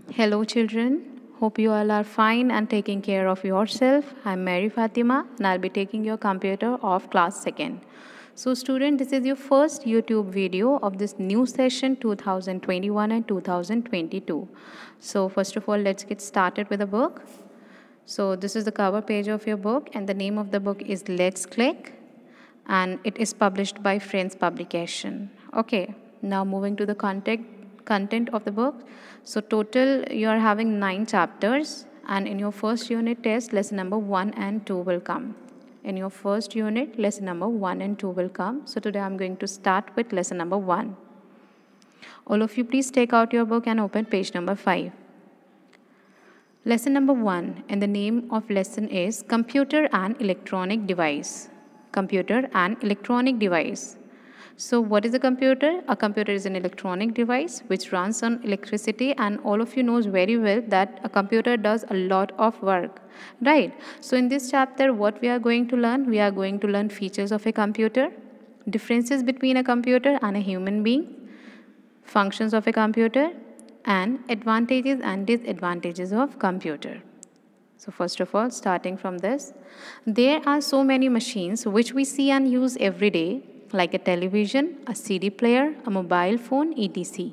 Hello, children. Hope you all are fine and taking care of yourself. I'm Mary Fatima and I'll be taking your computer of class 2nd. So, student, this is your first YouTube video of this new session 2021 and 2022. So, first of all, let's get started with the book. So, this is the cover page of your book, and the name of the book is Let's Click, and it is published by Friends Publication. Okay, now moving to the content of the book. So total you are having 9 chapters, and in your first unit test lesson number 1 and 2 will come. In your first unit lesson number 1 and 2 will come. So today I'm going to start with lesson number 1. All of you please take out your book and open page number 5. Lesson number 1, and the name of lesson is Computer and Electronic Device. Computer and electronic device. So what is a computer? A computer is an electronic device which runs on electricity, and all of you knows very well that a computer does a lot of work, right? So in this chapter what we are going to learn? We are going to learn features of a computer, differences between a computer and a human being, functions of a computer, and advantages and disadvantages of computer. So first of all, starting from this, there are so many machines which we see and use every day, like a television, a CD player, a mobile phone, etc.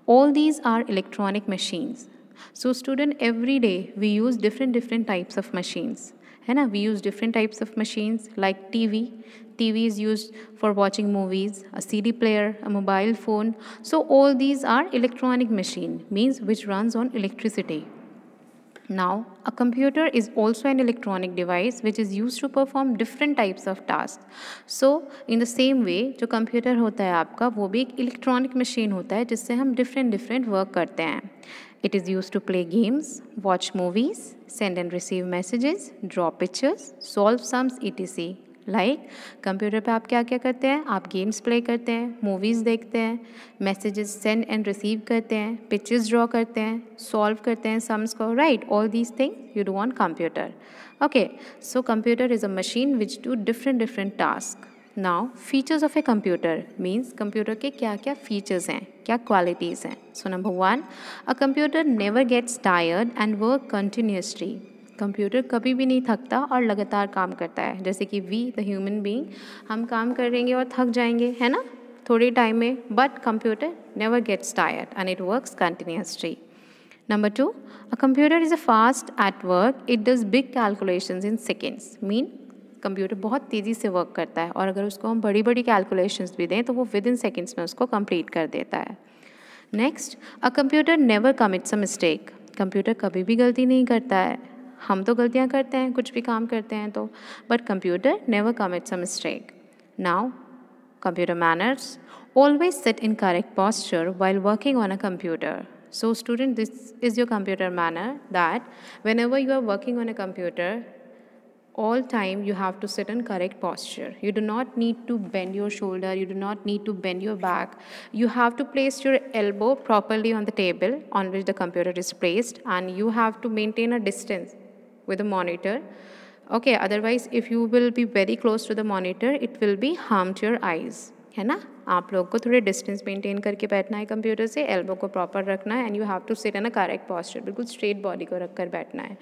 All these are electronic machines. So student, every day we use different types of machines. We use different types of machines like TV. TV is used for watching movies, a CD player, a mobile phone. So all these are electronic machine, means which runs on electricity. Now, a computer is also an electronic device which is used to perform different types of tasks. So, in the same way, जो computer होता है आपका वो भी एक electronic machine होता है जिससे हम different work करते हैं. It is used to play games, watch movies, send and receive messages, draw pictures, solve sums, etc. Like computer पे आप क्या क्या करते हैं? आप गेम्स प्ले करते हैं, मूवीज़ देखते हैं, मैसेजेस सेंड एंड रिसीव करते हैं, पिक्चर्स ड्रॉ करते हैं, सॉल्व करते हैं सम्स को, right? All these things you do on computer. Okay, so computer is a machine which do different task. Now features of a computer means computer के क्या क्या फीचर्स हैं, क्या क्वालिटीज़ हैं. So number 1, a computer never gets tired and work continuously. Computer कभी भी नहीं थकता और लगातार काम करता है. जैसे कि वी द ह्यूमन बीइंग, हम काम करेंगे और थक जाएंगे, है ना, थोड़े टाइम में, but computer never gets tired and it works continuously. Number 2, a computer is a fast at work, it does big calculations in seconds. Mean computer बहुत तेज़ी से वर्क करता है और अगर उसको हम बड़ी कैलकुलेशंस भी दें तो वो विद इन सेकेंड्स में उसको कंप्लीट कर देता है. नेक्स्ट, अ कंप्यूटर नेवर कमिट्स अ मिस्टेक. कंप्यूटर कभी भी गलती नहीं करता है. हम तो गलतियाँ करते हैं, कुछ भी काम करते हैं तो, but computer never commits a mistake. Now computer manners, always sit in correct posture while working on a computer. So student, this is your computer manner, that whenever you are working on a computer, all time you have to sit in correct posture. You do not need to bend your shoulder, you do not need to bend your back. You have to place your elbow properly on the table on which the computer is placed, and you have to maintain a distance with the monitor. Okay, otherwise if you will be very close to the monitor, it will be harm to your eyes, है ना. आप लोग को थोड़े distance maintain करके बैठना है computer से, एल्बो को प्रॉपर रखना है, and you have to sit in a correct posture, बिल्कुल स्ट्रेट बॉडी को रख कर बैठना है.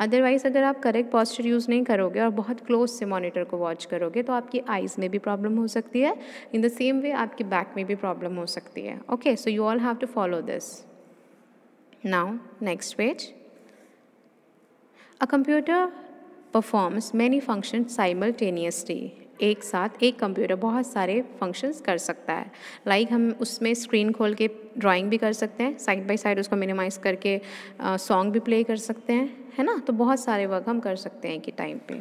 अदरवाइज अगर आप करेक्ट पॉस्चर यूज़ नहीं करोगे और बहुत क्लोज से मॉनिटर को वॉच करोगे तो आपकी आइज़ में भी प्रॉब्लम हो सकती है. इन द सेम वे आपकी बैक में भी प्रॉब्लम हो सकती है. Okay, so you all have to follow this. Now next page. A computer performs many functions simultaneously. एक साथ एक कंप्यूटर बहुत सारे फंक्शंस कर सकता है. लाइक हम उसमें स्क्रीन खोल के ड्राइंग भी कर सकते हैं, साइड बाय साइड उसको मिनिमाइज़ करके सॉन्ग भी प्ले कर सकते हैं, है ना. तो बहुत सारे वर्क हम कर सकते हैं एक ही टाइम पे.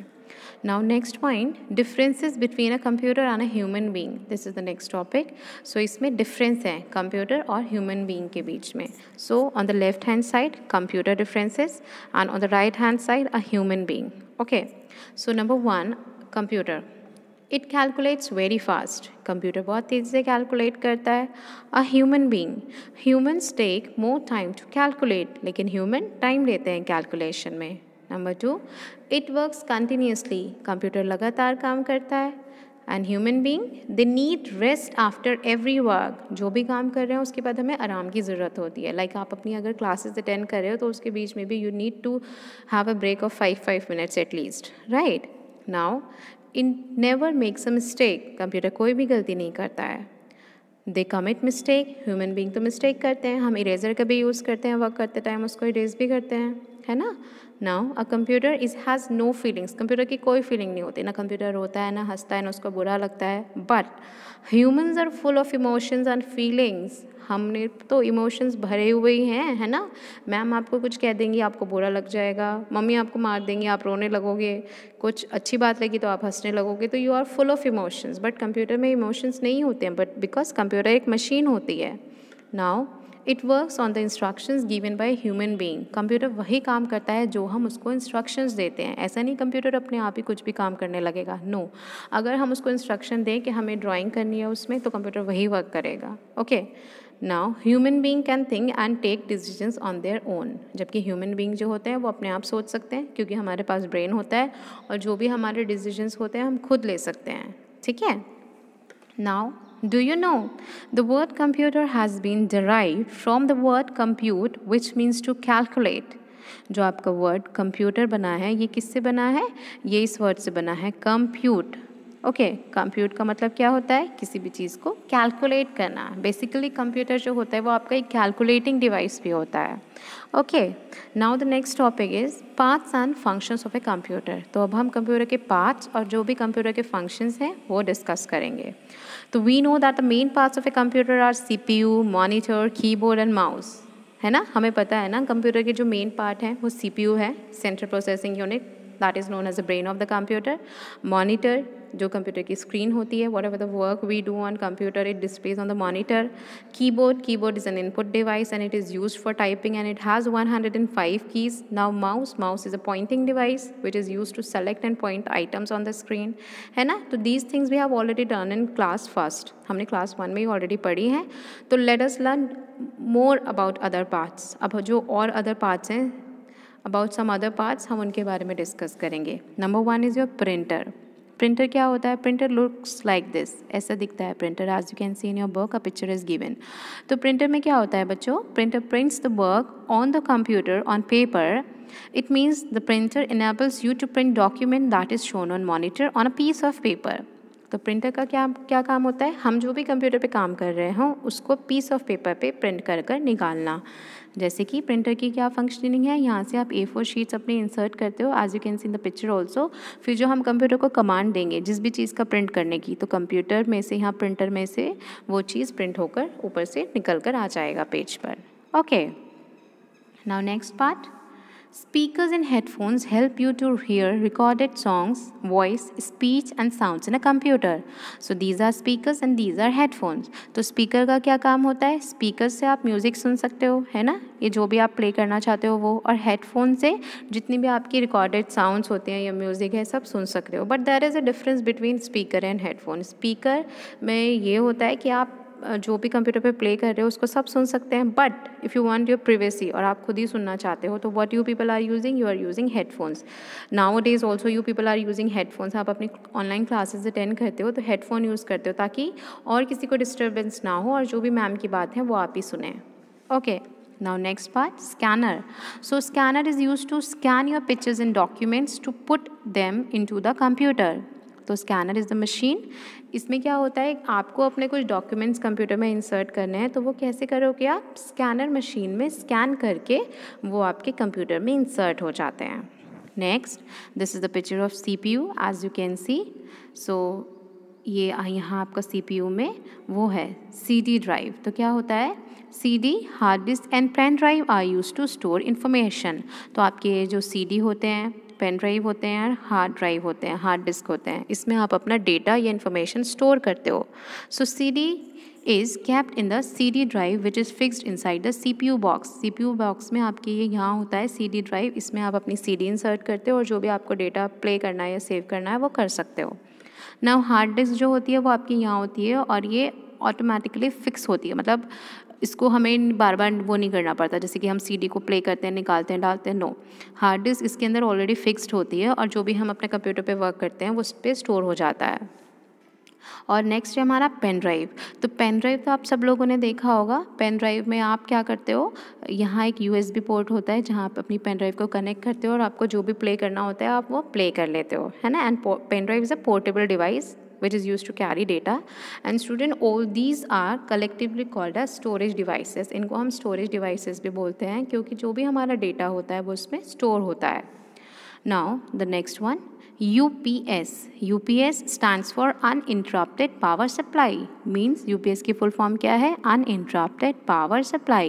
Now next point, differences between a computer and a human being. This is the next topic. So इसमें डिफरेंस है कंप्यूटर और ह्यूमन बीइंग के बीच में. So on the left hand side computer differences and on the right hand side a human being. Okay, so number 1, computer. It calculates very fast. Computer बहुत तेज़ी से calculate करता है. A human being, humans take more time to calculate, लेकिन human time लेते हैं calculation में. Number 2, it works continuously. Computer लगातार काम करता है. And human being they need rest after every work. जो भी काम कर रहे हैं उसके बाद हमें आराम की ज़रूरत होती है. लाइक आप अपनी अगर क्लासेस अटेंड कर रहे हो तो उसके बीच में भी you need to have a break of 5 minutes at least, right. Now in never makes a mistake. Computer कोई भी गलती नहीं करता है. They commit mistake. Human being तो मिस्टेक करते हैं. हम इरेजर का भी यूज़ करते हैं वर्क करते टाइम, उसको इरेज भी करते हैं, है ना. Now a computer is has no feelings. Computer की कोई फीलिंग नहीं होती. ना कंप्यूटर रोता है, ना हंसता है, ना उसको बुरा लगता है. But humans are full of emotions and feelings. हमने तो इमोशंस भरे हुए ही हैं, है ना. मैम आपको कुछ कह देंगी, आपको बुरा लग जाएगा. मम्मी आपको मार देंगी, आप रोने लगोगे. कुछ अच्छी बात लगी तो आप हंसने लगोगे. तो you are full of emotions. But computer में इमोशंस नहीं होते हैं, बट बिकॉज कंप्यूटर एक मशीन होती है. Now it works on the instructions given by human being. Computer वही काम करता है जो हम उसको इंस्ट्रक्शंस देते हैं. ऐसा नहीं कंप्यूटर अपने आप ही कुछ भी काम करने लगेगा, नो. अगर हम उसको इंस्ट्रक्शन दें कि हमें ड्राइंग करनी है उसमें, तो कंप्यूटर वही वर्क करेगा. Okay. Now human being can think and take decisions on their own. जबकि ह्यूमन बीइंग जो होते हैं वो अपने आप सोच सकते हैं, क्योंकि हमारे पास ब्रेन होता है और जो भी हमारे डिसीजंस होते हैं हम खुद ले सकते हैं. ठीक है. Now do you know the word computer has been derived from the word compute, which means to calculate. जो आपका वर्ड कंप्यूटर बना है ये किससे बना है? ये इस वर्ड से बना है, कंप्यूट. ओके. कंप्यूट का मतलब क्या होता है? किसी भी चीज़ को कैलकुलेट करना. बेसिकली कंप्यूटर जो होता है वो आपका एक कैलकुलेटिंग डिवाइस भी होता है. Okay. Now the next topic is parts and functions of a computer. तो अब हम कंप्यूटर के पार्ट्स और जो भी कंप्यूटर के फंक्शंस हैं वो डिस्कस करेंगे. तो we know that the main parts of a computer are CPU, monitor, keyboard and mouse. है ना. हमें पता है ना कंप्यूटर के जो मेन पार्ट हैं वो CPU है, central processing unit, that is known as the brain of the computer. Monitor जो कंप्यूटर की स्क्रीन होती है, whatever the work we do on computer it displays on the monitor. Keyboard is an input device and it is used for typing and it has 105 keys. Now mouse is a pointing device which is used to select and point items on the screen, है ना. तो these things we have already done in class first. हमने class 1 में ही already पढ़ी हैं. तो let us learn more about other parts. अब जो और अदर पार्ट्स हैं, अबाउट सम अदर पार्ट्स, हम उनके बारे में डिस्कस करेंगे. Number 1 is your printer. Printer क्या होता है? Printer looks like this. ऐसा दिखता है printer. As you can see in your book a picture is given. तो प्रिंटर में क्या होता है बच्चों? Printer prints the work on the computer on paper. It means the printer enables you to print document that is shown on monitor on a piece of paper. तो printer का क्या काम होता है? हम जो भी कंप्यूटर पे काम कर रहे हों उसको पीस ऑफ पेपर पे प्रिंट कर कर निकालना. जैसे कि प्रिंटर की क्या फंक्शनिंग है, यहाँ से आप A4 शीट्स अपने इंसर्ट करते हो, as you can see in the picture also. फिर जो हम कंप्यूटर को कमांड देंगे जिस भी चीज़ का प्रिंट करने की, तो कंप्यूटर में से, यहाँ प्रिंटर में से वो चीज़ प्रिंट होकर ऊपर से निकल कर आ जाएगा पेज पर. Okay. Now next part. Speakers and headphones help you to hear recorded songs, voice, speech and sounds in a computer. So these are speakers and these are headphones. तो speaker का क्या काम होता है? speaker से आप music सुन सकते हो, है ना. ये जो भी आप प्ले करना चाहते हो वो. और हेडफोन से जितनी भी आपकी रिकॉर्डेड साउंड्स होते हैं या म्यूज़िक है सब सुन सकते हो. But there is a difference between speaker and headphone. Speaker में ये होता है कि आप जो भी कंप्यूटर पे प्ले कर रहे हो उसको सब सुन सकते हैं. But if you want your privacy और आप खुद ही सुनना चाहते हो, तो what you people are using, you are using headphones. Nowadays also you people are using headphones. आप अपनी ऑनलाइन क्लासेस अटेंड करते हो तो हेडफोन यूज़ करते हो ताकि और किसी को डिस्टर्बेंस ना हो और जो भी मैम की बात है वो आप ही सुने. Okay. Now next part, scanner. So scanner is used to scan your pictures and documents to put them into the computer. तो स्कैनर इज़ द मशीन. इसमें क्या होता है, आपको अपने कुछ डॉक्यूमेंट्स कंप्यूटर में इंसर्ट करने हैं, तो वो कैसे करोगे आप? स्कैनर मशीन में स्कैन करके वो आपके कंप्यूटर में इंसर्ट हो जाते हैं. Next, this is the picture of CPU as you can see. So ये यहाँ आपका CPU में वो है CD ड्राइव. तो क्या होता है? CD, hard disk and pen drive are use to store information. तो आपके जो CD होते हैं, पेन ड्राइव होते हैं और हार्ड ड्राइव होते हैं, हार्ड डिस्क होते हैं, इसमें आप अपना डेटा या इन्फॉर्मेशन स्टोर करते हो. सो CD is kept in the CD drive which is fixed inside the CPU box. CPU box में आपके ये यहाँ होता है CD ड्राइव. इसमें आप अपनी CD इंसर्ट करते हो और जो भी आपको डेटा प्ले करना है या सेव करना है वो कर सकते हो. नाउ हार्ड डिस्क जो होती है वो आपकी यहाँ होती है और ये ऑटोमेटिकली फिक्स होती है. मतलब इसको हमें बार बार वो नहीं करना पड़ता, जैसे कि हम CD को प्ले करते हैं, निकालते हैं, डालते हैं. नो, हार्ड डिस्क इसके अंदर ऑलरेडी फिक्स्ड होती है और जो भी हम अपने कंप्यूटर पे वर्क करते हैं वो उस पर स्टोर हो जाता है. और नेक्स्ट है हमारा पेन ड्राइव। तो पेन ड्राइव तो आप सब लोगों ने देखा होगा। पेन ड्राइव में आप क्या करते हो, यहाँ एक यूएसबी पोर्ट होता है जहाँ आप अपनी पेन ड्राइव को कनेक्ट करते हो और आपको जो भी प्ले करना होता है आप वो प्ले कर लेते हो, है ना। And pen drive is a portable device which is used to carry data, and student all these are collectively called as storage devices। इनको हम storage devices भी बोलते हैं क्योंकि जो भी हमारा डेटा होता है वो उसमें स्टोर होता है। Now the next one, UPS। UPS stands for uninterrupted power supply। means UPS की full form क्या है, uninterrupted power supply।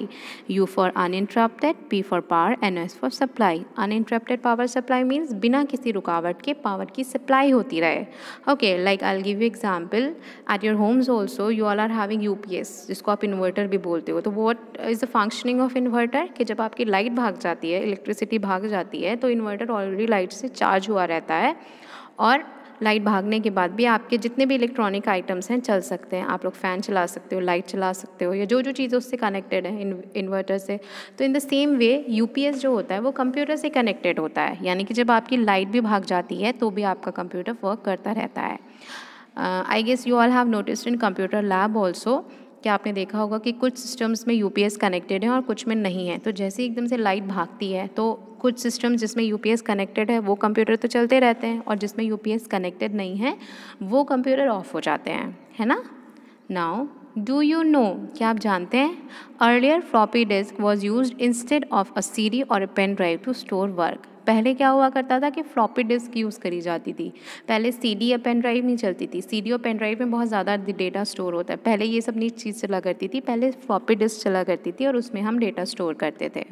U for uninterrupted, P for power, and S for supply। uninterrupted power supply means बिना किसी रुकावट के power की supply होती रहे। Okay, like I'll give you example, at your homes also you all are having UPS जिसको आप inverter भी बोलते हो। तो what is the functioning of inverter, कि जब आपकी लाइट भाग जाती है, इलेक्ट्रिसिटी भाग जाती है, तो इन्वर्टर ऑलरेडी लाइट से चार्ज हुआ रहता है और लाइट भागने के बाद भी आपके जितने भी इलेक्ट्रॉनिक आइटम्स हैं चल सकते हैं। आप लोग फ़ैन चला सकते हो, लाइट चला सकते हो, या जो जो चीज़ें उससे कनेक्टेड है इन्वर्टर से। तो in the same way UPS जो होता है वो कंप्यूटर से कनेक्टेड होता है, यानी कि जब आपकी लाइट भी भाग जाती है तो भी आपका कंप्यूटर वर्क करता रहता है। I guess you all have noticed in computer lab also, क्या आपने देखा होगा कि कुछ सिस्टम्स में यूपीएस कनेक्टेड है और कुछ में नहीं है। तो जैसे एकदम से लाइट भागती है तो कुछ सिस्टम जिसमें यूपीएस कनेक्टेड है वो कंप्यूटर तो चलते रहते हैं, और जिसमें यूपीएस कनेक्टेड नहीं है वो कंप्यूटर ऑफ हो जाते हैं, है ना। नाउ डू यू नो, क्या आप जानते हैं, earlier floppy disk was use instead of a CD और a pen drive to store work. पहले क्या हुआ करता था कि फ्लॉपी डिस्क यूज़ करी जाती थी, पहले सीडी या पेन ड्राइव नहीं चलती थी। सीडी और पेन ड्राइव में बहुत ज़्यादा डेटा स्टोर होता है, पहले ये सब नई चीज़ चला करती थी, पहले फ्लॉपी डिस्क चला करती थी और उसमें हम डेटा स्टोर करते थे।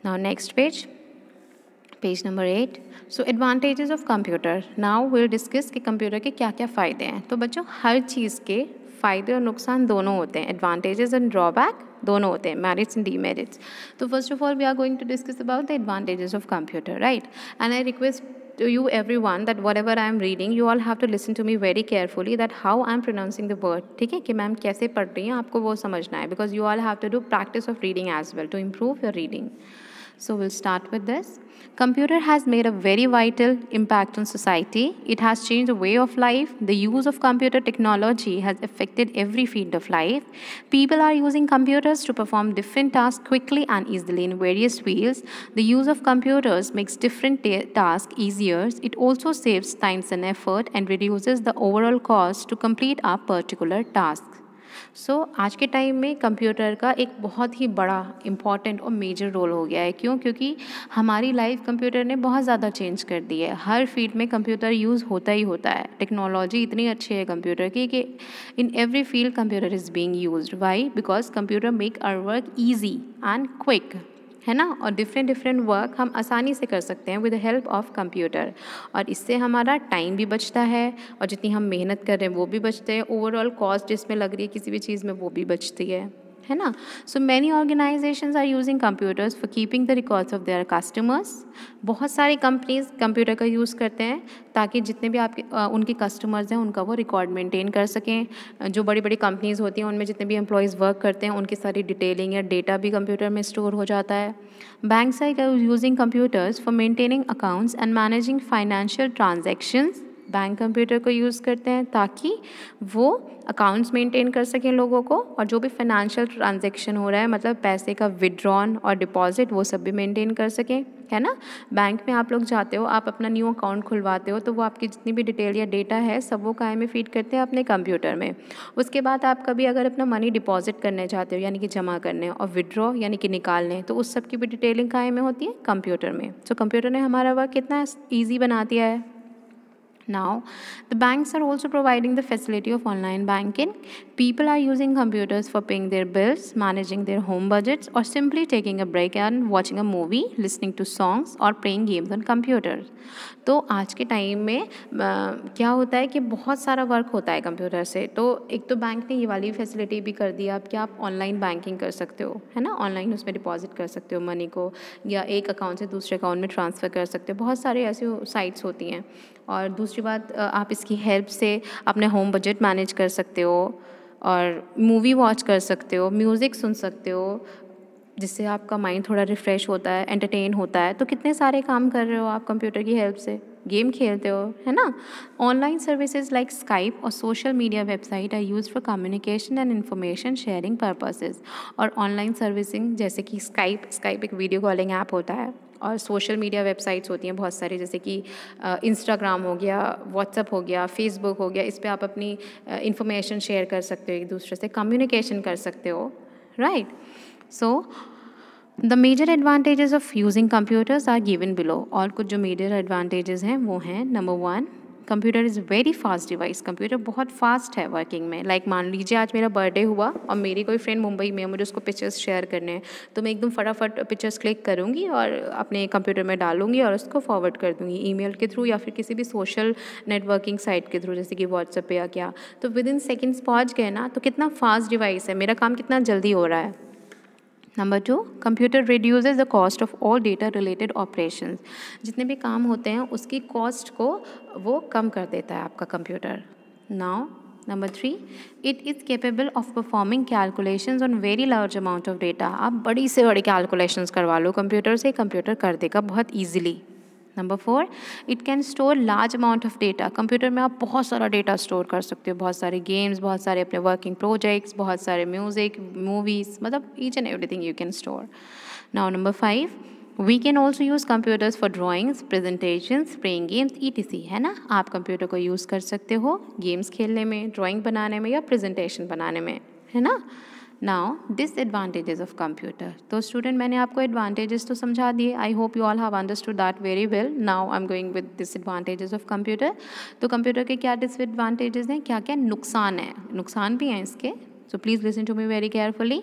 Now next page number 8। So advantages of computer. Now will discuss कि कंप्यूटर के क्या क्या फ़ायदे हैं। तो बच्चों हर चीज़ के फ़ायदे और नुकसान दोनों होते हैं, एडवांटेजेस एंड ड्रॉबैक दोनों होते हैं, मेरिट्स एंड डीमेरिट्स। तो first of all we are going to discuss about the advantages of computer, right. And I request to you everyone that whatever I am reading you all have to listen to me very carefully that how I am pronouncing the word, ठीक है, कि ma'am कैसे पढ़ रही हैं आपको वो समझना है, because you all have to do practice of reading as well to improve your reading. So we'll start with this. Computer has made a very vital impact on society. It has changed the way of life. The use of computer technology has affected every field of life. People are using computers to perform different tasks quickly and easily in various fields. The use of computers makes different tasks easier. It also saves time and effort and reduces the overall cost to complete a particular task. आज के time में computer का एक बहुत ही बड़ा important और major role हो गया है। क्यों? क्योंकि हमारी लाइफ कंप्यूटर ने बहुत ज़्यादा चेंज कर दी है। हर फील्ड में कंप्यूटर यूज़ होता ही होता है। टेक्नोलॉजी इतनी अच्छी है कंप्यूटर की कि in every field computer is being used. Why? Because computer make our work easy and quick, है ना। और डिफरेंट वर्क हम आसानी से कर सकते हैं with the help of computer, और इससे हमारा टाइम भी बचता है और जितनी हम मेहनत कर रहे हैं वो भी बचते हैं। ओवरऑल कॉस्ट जिसमें लग रही है किसी भी चीज़ में वो भी बचती है ना। So many organisations are using computers for keeping the records of their customers. बहुत सारी कंपनीज कंप्यूटर का यूज़ करते हैं ताकि जितने भी आपके उनके कस्टमर्स हैं उनका वो रिकॉर्ड मेंटेन कर सकें। जो बड़ी बड़ी कंपनीज होती हैं उनमें जितने भी एम्प्लॉयज़ वर्क करते हैं उनकी सारी डिटेलिंग या डेटा भी कंप्यूटर में स्टोर हो जाता है। Banks are using computers for maintaining accounts and managing financial transactions. Bank computer को यूज़ करते हैं ताकि वो अकाउंट्स मेंटेन कर सकें लोगों को, और जो भी फाइनेंशियल ट्रांजैक्शन हो रहा है मतलब पैसे का विड्रॉन और डिपॉजिट वो सब भी मेंटेन कर सकें, है ना। बैंक में आप लोग जाते हो, आप अपना न्यू अकाउंट खुलवाते हो तो वो आपकी जितनी भी डिटेल या डेटा है सब वो काय में फीड करते हैं अपने कंप्यूटर में। उसके बाद आप कभी अगर अपना मनी डिपॉजिट करने चाहते हो यानी कि जमा करने, और विड्रॉ यानी कि निकालने, तो उस सब की भी डिटेलिंग काय में होती है कंप्यूटर में। सो कंप्यूटर ने हमारा वर्क कितना ईजी बना दिया है। Now, the banks are also providing the facility of online banking. People are using computers for paying their bills, managing their home budgets, or simply taking a break and watching a movie, listening to songs, or playing games on computers. तो आज के time में क्या होता है कि बहुत सारा वर्क होता है कंप्यूटर से। तो एक तो बैंक ने ये वाली फैसिलिटी भी कर दी अब कि आप ऑनलाइन बैंकिंग कर सकते हो, है ना। ऑनलाइन उसमें डिपॉजिट कर सकते हो मनी को, या एक अकाउंट से दूसरे अकाउंट में ट्रांसफ़र कर सकते हो। बहुत सारे ऐसी साइट्स होती हैं। और दूसरी बात, आप इसकी हेल्प से अपने होम बजट मैनेज कर सकते हो, और मूवी वॉच कर सकते हो, म्यूज़िक सुन सकते हो, जिससे आपका माइंड थोड़ा रिफ़्रेश होता है, एंटरटेन होता है। तो कितने सारे काम कर रहे हो आप कंप्यूटर की हेल्प से, गेम खेलते हो, है ना। ऑनलाइन सर्विसेज लाइक स्काइप और social media website R use for communication and information sharing purposes. और ऑनलाइन सर्विसिंग जैसे कि स्काइप एक वीडियो कॉलिंग ऐप होता है, और सोशल मीडिया वेबसाइट्स होती हैं बहुत सारी, जैसे कि इंस्टाग्राम हो गया, व्हाट्सएप हो गया, फेसबुक हो गया। इस पे आप अपनी इंफॉर्मेशन शेयर कर सकते हो, एक दूसरे से कम्युनिकेशन कर सकते हो, right. So the major advantages of using computers are given below. और कुछ जो मेजर एडवांटेजेस हैं वो हैं, number 1, computer is very fast device. Computer बहुत फास्ट है वर्किंग में। लाइक मान लीजिए आज मेरा बर्थडे हुआ और मेरी कोई फ्रेंड मुंबई में है, मुझे उसको पिक्चर्स शेयर करने हैं, तो मैं एकदम फटाफट पिक्चर्स क्लिक करूँगी और अपने कंप्यूटर में डालूंगी और उसको फॉरवर्ड कर दूँगी ईमेल के थ्रू या फिर किसी भी सोशल नेटवर्किंग साइट के थ्रू, जैसे कि व्हाट्सएप पे या क्या। तो विद इन सेकेंड्स पहुँच गए ना, तो कितना फास्ट डिवाइस है, मेरा काम कितना जल्दी हो रहा है। Number 2, computer reduces the cost of all data related operations. जितने भी काम होते हैं उसकी कॉस्ट को वो कम कर देता है आपका computer. Now number 3, it is capable of performing calculations on very large amount of data. आप बड़ी से बड़ी कैलकुलेशंस करवा लो कंप्यूटर से, कंप्यूटर कर देगा बहुत easily. Number 4, it can store large amount of data. Computer में आप बहुत सारा डेटा स्टोर कर सकते हो, बहुत सारे गेम्स, बहुत सारे अपने वर्किंग प्रोजेक्ट्स, बहुत सारे म्यूज़िक, मूवीज़, मतलब each and everything you can store. Now number 5, we can also use computers for drawings, presentations, playing games, ETC, है ना। आप कंप्यूटर को यूज़ कर सकते हो गेम्स खेलने में, ड्राइंग बनाने में या प्रेजेंटेशन बनाने में, है ना। Now disadvantages of computer. तो स्टूडेंट मैंने आपको एडवांटेजेस तो समझा दिए, आई hope you all have understood that very well. Now I am going with disadvantages of computer. तो कंप्यूटर के क्या डिसएडवांटेजेस हैं, क्या क्या नुकसान हैं, नुकसान भी हैं इसके। So please listen to me very carefully.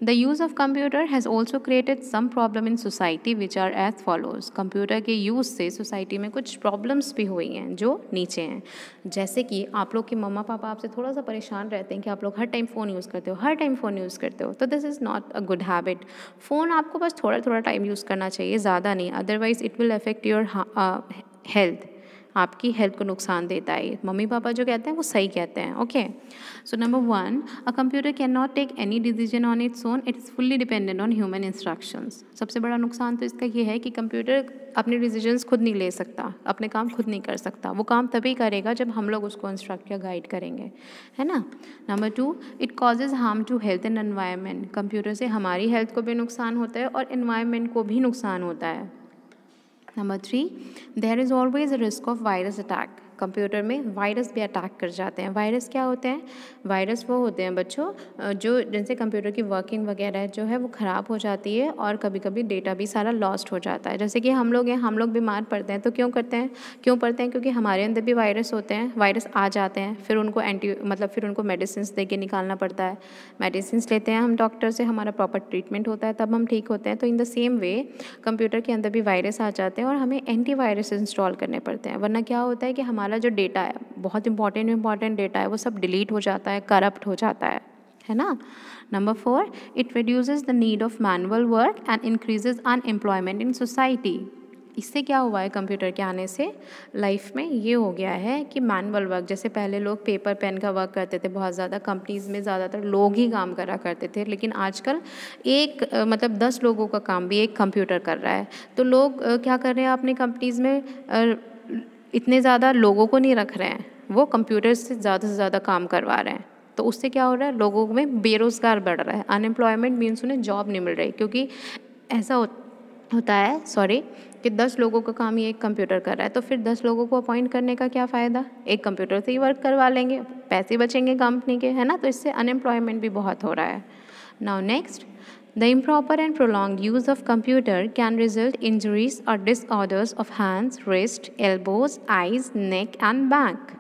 The use of computer has also created some problem in society which are as follows. Computer के यूज़ से सोसाइटी में कुछ प्रॉब्लम्स भी हुई हैं जो नीचे हैं। जैसे कि आप लोग के मम्मा पापा आपसे थोड़ा सा परेशान रहते हैं कि आप लोग हर टाइम फ़ोन यूज़ करते हो, हर टाइम फ़ोन यूज़ करते हो, तो this is not a good habit. Phone आपको बस थोड़ा थोड़ा टाइम यूज़ करना चाहिए, ज़्यादा नहीं, otherwise it will affect your health. आपकी हेल्थ को नुकसान देता है। मम्मी पापा जो कहते हैं वो सही कहते हैं, okay. So number 1, a computer can not take any decision on its own, it is fully dependent on human instructions. सबसे बड़ा नुकसान तो इसका ये है कि कंप्यूटर अपने डिसीजंस खुद नहीं ले सकता, अपने काम खुद नहीं कर सकता। वो काम तभी करेगा जब हम लोग उसको इंस्ट्रक्ट या गाइड करेंगे, है ना। Number 2, it causes harm to health and environment. Computer से हमारी हेल्थ को भी नुकसान होता है और एनवायरनमेंट को भी नुकसान होता है। Number 3, there is always a risk of virus attack. Computer में वायरस भी अटैक कर जाते हैं। वायरस क्या होते हैं, वायरस वो होते हैं बच्चों जो जिनसे कंप्यूटर की वर्किंग वगैरह जो है वो ख़राब हो जाती है और कभी कभी डेटा भी सारा लॉस्ट हो जाता है। जैसे कि हम लोग हैं, हम लोग बीमार पड़ते हैं तो क्यों पड़ते हैं, क्योंकि हमारे अंदर भी वायरस होते हैं, वायरस आ जाते हैं, फिर उनको फिर उनको मेडिसिन दे के निकालना पड़ता है। मेडिसिन लेते हैं हम डॉक्टर से, हमारा प्रॉपर ट्रीटमेंट होता है, तब हम ठीक होते हैं। तो in the same way computer के अंदर भी वायरस आ जाते हैं और हमें एंटीवायरस इंस्टॉल करने पड़ते हैं, वरना क्या होता है कि हमारा जो डेटा है, बहुत इंपॉर्टेंट डेटा है, वो सब डिलीट हो जाता है, करप्ट हो जाता है ना। Number 4, it reduces the need of manual work and increases unemployment in society. इससे क्या हुआ है, कंप्यूटर के आने से लाइफ में ये हो गया है कि मैनुअल वर्क, जैसे पहले लोग पेपर पेन का वर्क करते थे बहुत ज़्यादा, कंपनीज़ में ज़्यादातर लोग ही काम करा करते थे, लेकिन आजकल 10 लोगों का काम भी एक कंप्यूटर कर रहा है। तो लोग क्या कर रहे हैं अपनी कंपनीज़ में, इतने ज़्यादा लोगों को नहीं रख रहे हैं, वो कंप्यूटर से ज़्यादा काम करवा रहे हैं। तो उससे क्या हो रहा है, लोगों में बेरोज़गार बढ़ रहा है, अनएम्प्लॉयमेंट मीन्स उन्हें जॉब नहीं मिल रही, क्योंकि ऐसा होता है कि 10 लोगों का काम ये एक कंप्यूटर कर रहा है, तो फिर 10 लोगों को अपॉइंट करने का क्या फ़ायदा, एक कंप्यूटर से ही वर्क करवा लेंगे, पैसे बचेंगे कंपनी के, है ना। तो इससे अनएम्प्लॉयमेंट भी बहुत हो रहा है। Now next, the improper and prolonged use of computer can result injuries or disorders of hands, wrist, elbows, eyes, neck and back.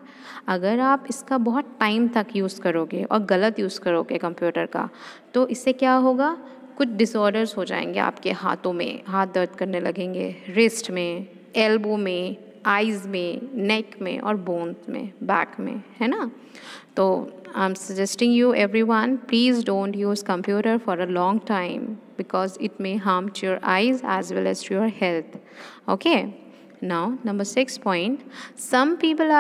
अगर आप इसका बहुत टाइम तक यूज़ करोगे और गलत यूज़ करोगे कंप्यूटर का, तो इससे क्या होगा, कुछ डिसऑर्डर्स हो जाएंगे आपके हाथों में, हाथ दर्द करने लगेंगे, रिस्ट में, एल्बो में, आइज़ में, नेक में और बोन्स में, बैक में, है ना। तो I am suggesting you everyone, please don't use computer for a long time because it may harm to your eyes as well as to your health. Okay. Now, number 6 point, some people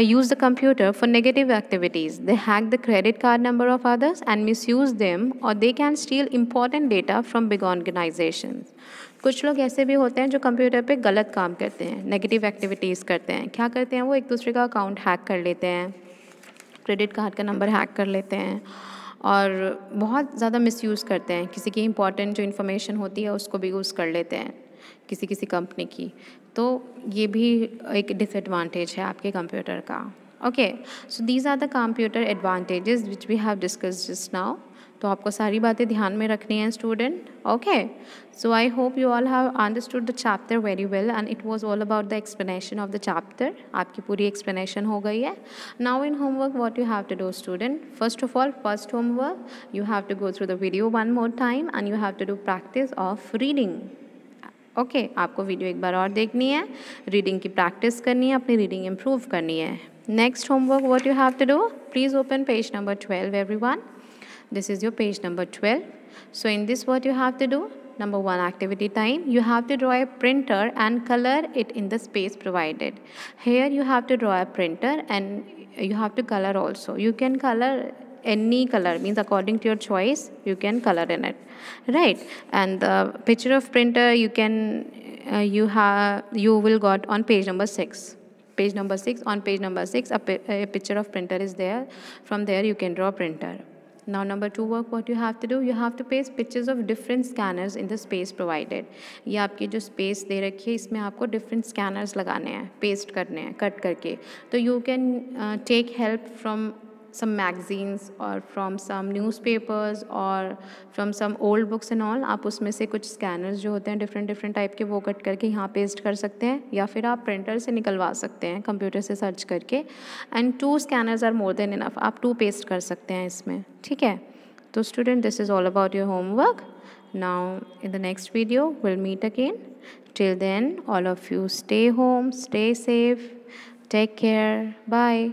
use the computer for negative activities. They hack the credit card number of others and misuse them, or they can steal important data from big organizations. कुछ लोग ऐसे भी होते हैं जो computer पे गलत काम करते हैं, नेगेटिव एक्टिविटीज़ करते हैं. क्या करते हैं वो? एक दूसरे का अकाउंट हैक कर लेते हैं, क्रेडिट कार्ड का नंबर हैक कर लेते हैं और बहुत ज़्यादा मिसयूज़ करते हैं. किसी की इंपॉर्टेंट जो इन्फॉर्मेशन होती है उसको भी यूज़ कर लेते हैं किसी किसी कंपनी की. तो ये भी एक डिसएडवांटेज है आपके कंप्यूटर का. Okay, so these are the computer advantages which we have discuss just now. तो आपको सारी बातें ध्यान में रखनी है student. Okay, so I hope you all have understood the chapter very well and it was all about the explanation of the chapter. आपकी पूरी एक्सप्लेनेशन हो गई है. Now in homework what you have to do student, first of all first homework you have to go through the video one more time and you have to do practice of reading. Okay, आपको video एक बार और देखनी है, reading की practice करनी है, अपनी रीडिंग इम्प्रूव करनी है. Next homework what you have to do, please open page number 12 everyone. This is your page number 12. So in this what you have to do, number 1 activity time, you have to draw a printer and color it in the space provided. Here you have to draw a printer and you have to color also. You can color any color, means according to your choice you can color in it, right? And the picture of printer you can you will got on page number 6. Page number 6, on page number 6 a picture of printer is there. From there you can draw printer. Now number 2 work what you have to do, you have to paste pictures of different scanners in the space provided. ये आपकी जो space दे रखी है इसमें आपको different scanners लगाने हैं, paste करने हैं कट करके. तो you can take help from some magazines or from some newspapers or from some old books and all. आप उसमें से कुछ scanners जो होते हैं different टाइप के वो कट करके यहाँ पेस्ट कर सकते हैं या फिर आप प्रिंटर से निकलवा सकते हैं कंप्यूटर से सर्च करके. And 2 scanners are more than enough, आप 2 पेस्ट कर सकते हैं इसमें. ठीक है, तो student this is all about your homework. Now in the next video will meet again. Till then all of you stay home, stay safe, take care, bye.